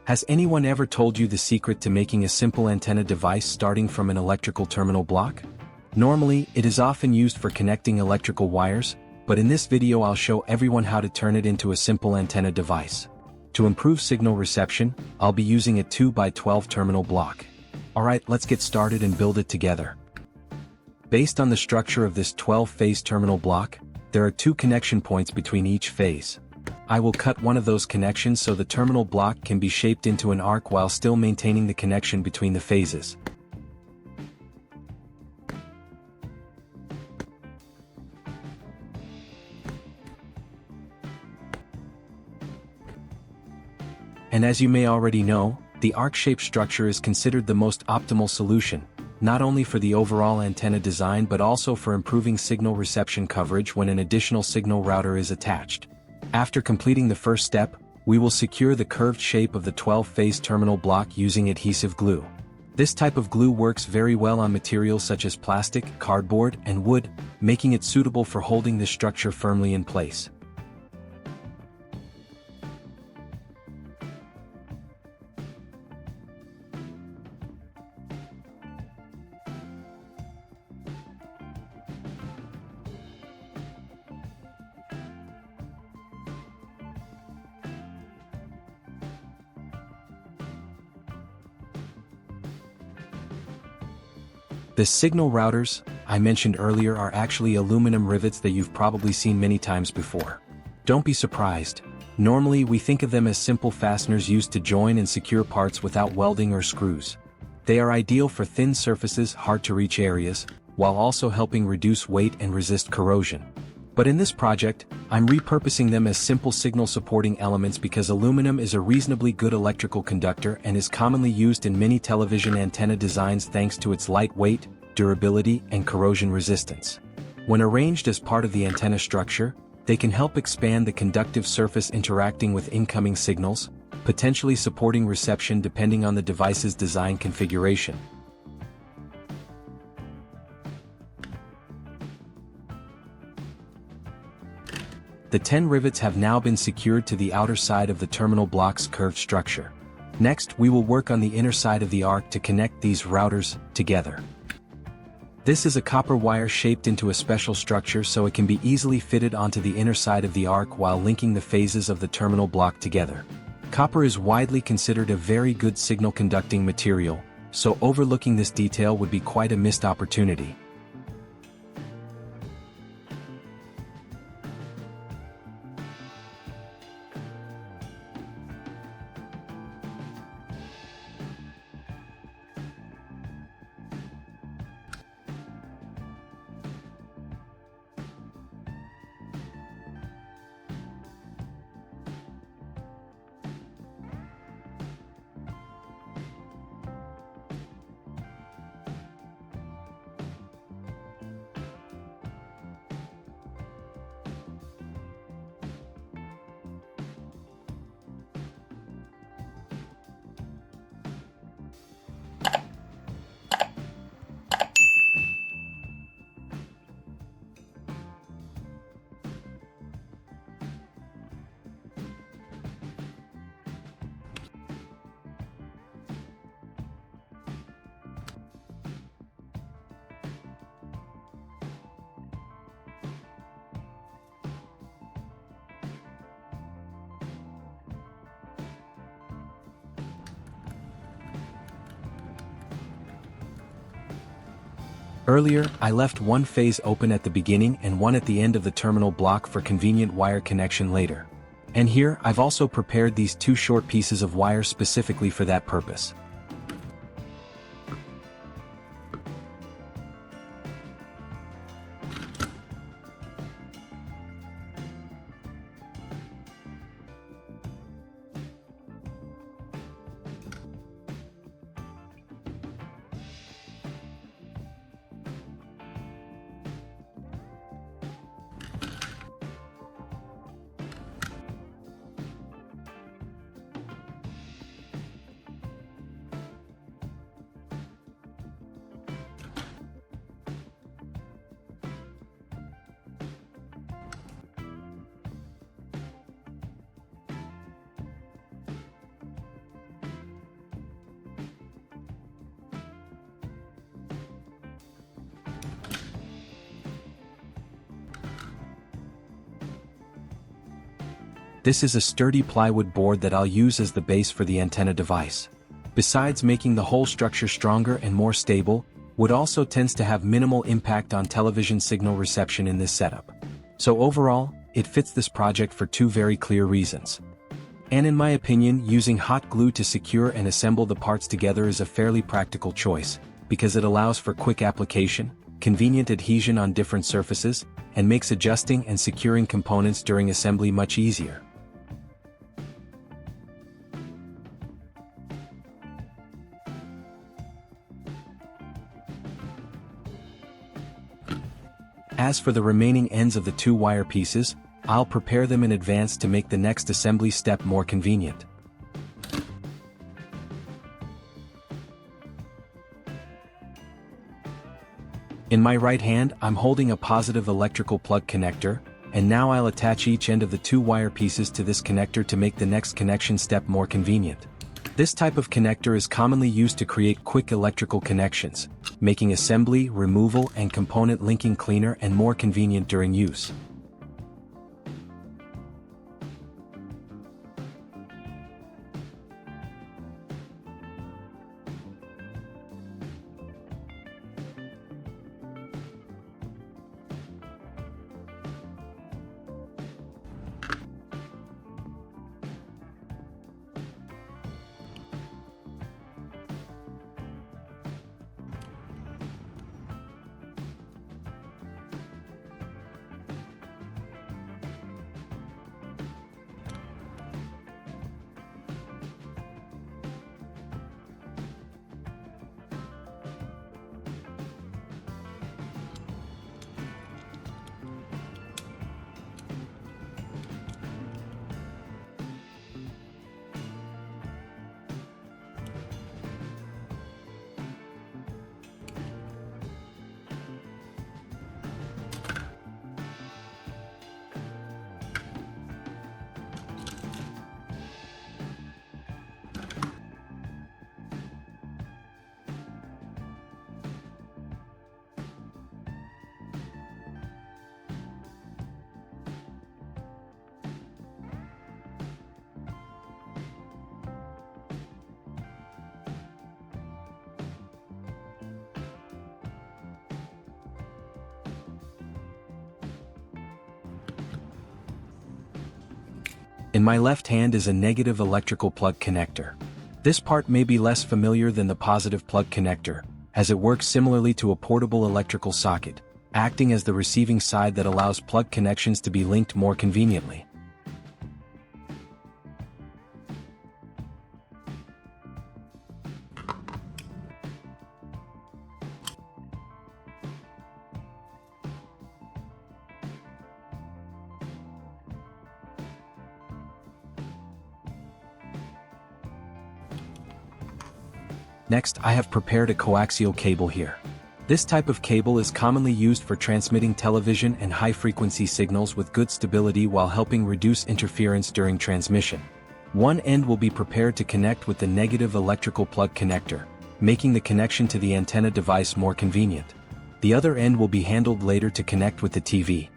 Has anyone ever told you the secret to making a simple antenna device starting from an electrical terminal block? Normally, it is often used for connecting electrical wires, but in this video I'll show everyone how to turn it into a simple antenna device. To improve signal reception, I'll be using a 2x12 terminal block. Alright, let's get started and build it together. Based on the structure of this 12-phase terminal block, there are 2 connection points between each phase. I will cut one of those connections so the terminal block can be shaped into an arc while still maintaining the connection between the phases. And as you may already know, the arc-shaped structure is considered the most optimal solution, not only for the overall antenna design but also for improving signal reception coverage when an additional signal router is attached. After completing the first step, we will secure the curved shape of the 12-phase terminal block using adhesive glue. This type of glue works very well on materials such as plastic, cardboard, and wood, making it suitable for holding the structure firmly in place. The signal routers I mentioned earlier are actually aluminum rivets that you've probably seen many times before. Don't be surprised. Normally we think of them as simple fasteners used to join and secure parts without welding or screws. They are ideal for thin surfaces, hard-to-reach areas, while also helping reduce weight and resist corrosion. But in this project, I'm repurposing them as simple signal-supporting elements because aluminum is a reasonably good electrical conductor and is commonly used in many television antenna designs thanks to its light weight, durability, and corrosion resistance. When arranged as part of the antenna structure, they can help expand the conductive surface interacting with incoming signals, potentially supporting reception depending on the device's design configuration. The 10 rivets have now been secured to the outer side of the terminal block's curved structure. Next, we will work on the inner side of the arc to connect these routers together. This is a copper wire shaped into a special structure so it can be easily fitted onto the inner side of the arc while linking the phases of the terminal block together. Copper is widely considered a very good signal conducting material, so overlooking this detail would be quite a missed opportunity. Earlier, I left one phase open at the beginning and one at the end of the terminal block for convenient wire connection later. And here, I've also prepared these 2 short pieces of wire specifically for that purpose. This is a sturdy plywood board that I'll use as the base for the antenna device. Besides making the whole structure stronger and more stable, wood also tends to have minimal impact on television signal reception in this setup. So overall, it fits this project for two very clear reasons. And in my opinion, using hot glue to secure and assemble the parts together is a fairly practical choice, because it allows for quick application, convenient adhesion on different surfaces, and makes adjusting and securing components during assembly much easier. As for the remaining ends of the two wire pieces, I'll prepare them in advance to make the next assembly step more convenient. In my right hand, I'm holding a positive electrical plug connector, and now I'll attach each end of the two wire pieces to this connector to make the next connection step more convenient. This type of connector is commonly used to create quick electrical connections, making assembly, removal, and component linking cleaner and more convenient during use. In my left hand is a negative electrical plug connector. This part may be less familiar than the positive plug connector, as it works similarly to a portable electrical socket, acting as the receiving side that allows plug connections to be linked more conveniently. Next, I have prepared a coaxial cable here. This type of cable is commonly used for transmitting television and high-frequency signals with good stability while helping reduce interference during transmission. One end will be prepared to connect with the negative electrical plug connector, making the connection to the antenna device more convenient. The other end will be handled later to connect with the TV.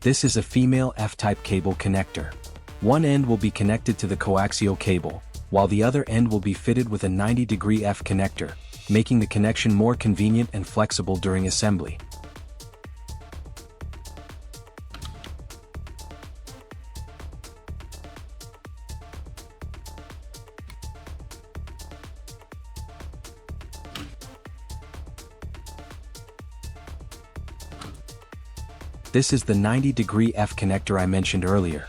This is a female F-type cable connector. One end will be connected to the coaxial cable, while the other end will be fitted with a 90-degree F connector, making the connection more convenient and flexible during assembly. This is the 90-degree F connector I mentioned earlier.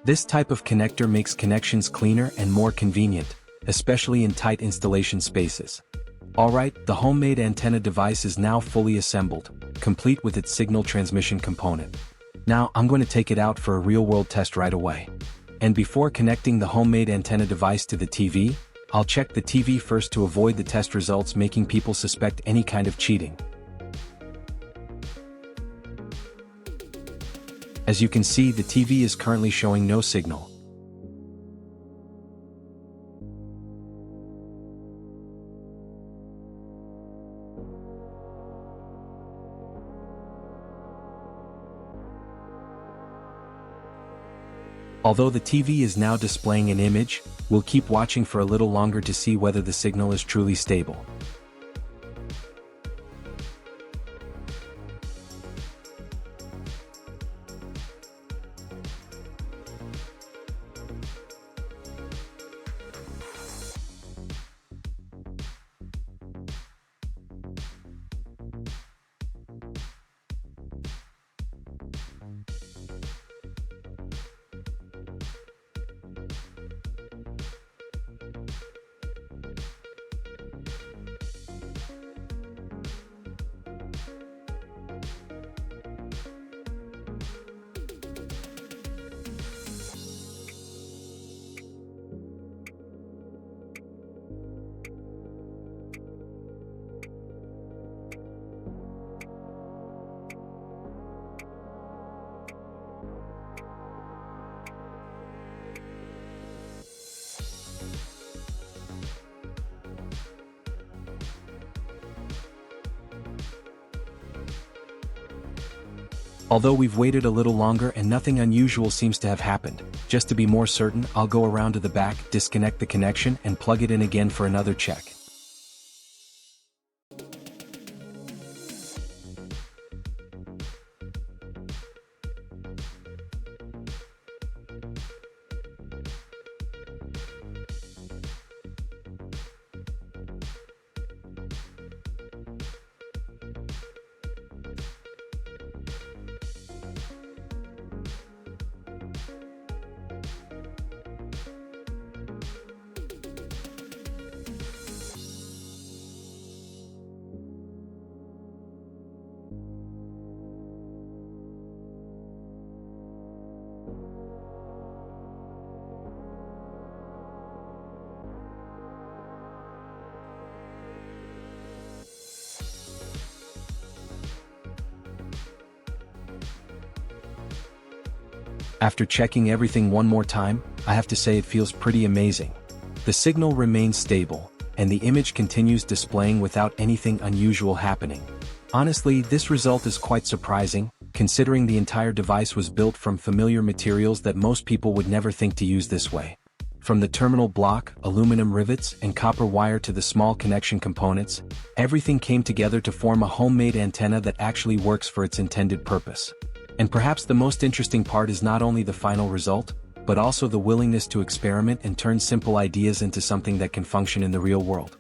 This type of connector makes connections cleaner and more convenient, especially in tight installation spaces. Alright, the homemade antenna device is now fully assembled, complete with its signal transmission component. Now I'm going to take it out for a real-world test right away. And before connecting the homemade antenna device to the TV, I'll check the TV first to avoid the test results making people suspect any kind of cheating. As you can see, the TV is currently showing no signal. Although the TV is now displaying an image, we'll keep watching for a little longer to see whether the signal is truly stable. Although we've waited a little longer and nothing unusual seems to have happened, just to be more certain, I'll go around to the back, disconnect the connection, and plug it in again for another check. After checking everything one more time, I have to say it feels pretty amazing. The signal remains stable, and the image continues displaying without anything unusual happening. Honestly, this result is quite surprising, considering the entire device was built from familiar materials that most people would never think to use this way. From the terminal block, aluminum rivets, and copper wire to the small connection components, everything came together to form a homemade antenna that actually works for its intended purpose. And perhaps the most interesting part is not only the final result, but also the willingness to experiment and turn simple ideas into something that can function in the real world.